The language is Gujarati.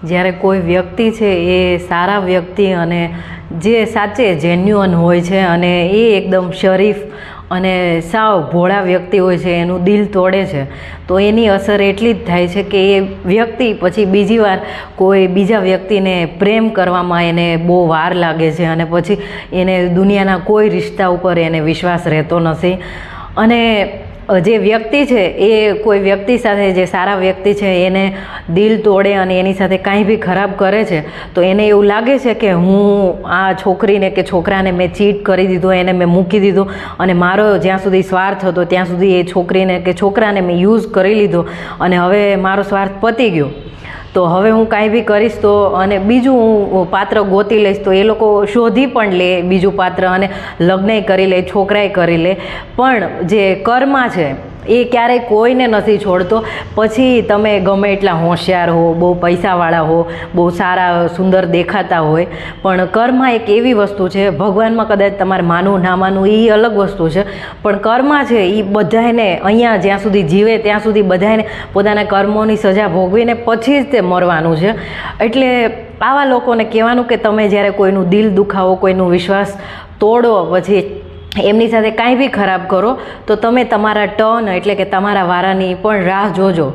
જ્યારે કોઈ વ્યક્તિ છે એ સારા વ્યક્તિ અને જે સાચે જેન્યુઅન હોય છે અને એ એકદમ શરીફ અને સાવ ભોળા વ્યક્તિ હોય છે, એનું દિલ તોડે છે, તો એની અસર એટલી જ થાય છે કે એ વ્યક્તિ પછી બીજી વાર કોઈ બીજા વ્યક્તિને પ્રેમ કરવામાં એને બહુ વાર લાગે છે અને પછી એને દુનિયાના કોઈ રિશ્તા ઉપર એને વિશ્વાસ રહેતો નથી. અને જે વ્યક્તિ છે એ કોઈ વ્યક્તિ સાથે, જે સારા વ્યક્તિ છે એને દિલ તોડે અને એની સાથે કાંઈ બી ખરાબ કરે છે તો એને એવું લાગે છે કે હું આ છોકરીને કે છોકરાને મેં ચીટ કરી દીધો, એને મેં મૂકી દીધો અને મારો જ્યાં સુધી સ્વાર્થ હતો ત્યાં સુધી એ છોકરીને કે છોકરાને મેં યુઝ કરી લીધો અને હવે મારો સ્વાર્થ પતી ગયો, તો હવે હું કાંઈ બી કરીશ તો અને બીજું હું પાત્ર ગોતી લઈશ તો એ લોકો શોધી પણ લે બીજું પાત્ર અને લગ્નય કરી લે, છોકરાય કરી લે. પણ જે કર્મા છે એ ક્યારેય કોઈને નથી છોડતો. પછી તમે ગમે એટલા હોશિયાર હો, બહુ પૈસાવાળા હો, બહુ સારા સુંદર દેખાતા હોય, પણ કર્મા એક એવી વસ્તુ છે, ભગવાનમાં કદાચ તમારે માનવું ના માનવું એ અલગ વસ્તુ છે, પણ કર્મા છે એ બધાને અહીંયા જ્યાં સુધી જીવે ત્યાં સુધી બધાને પોતાના કર્મોની સજા ભોગવીને પછી જ તે મરવાનું છે. એટલે આવા લોકોને કહેવાનું કે તમે જ્યારે કોઈનું દિલ દુખાવો, કોઈનું વિશ્વાસ તોડો, પછી એમની સાથે કાંઈ બી ખરાબ કરો તો તમે તમારા ટર્ન એટલે કે તમારા વારાની પણ રાહ જોજો.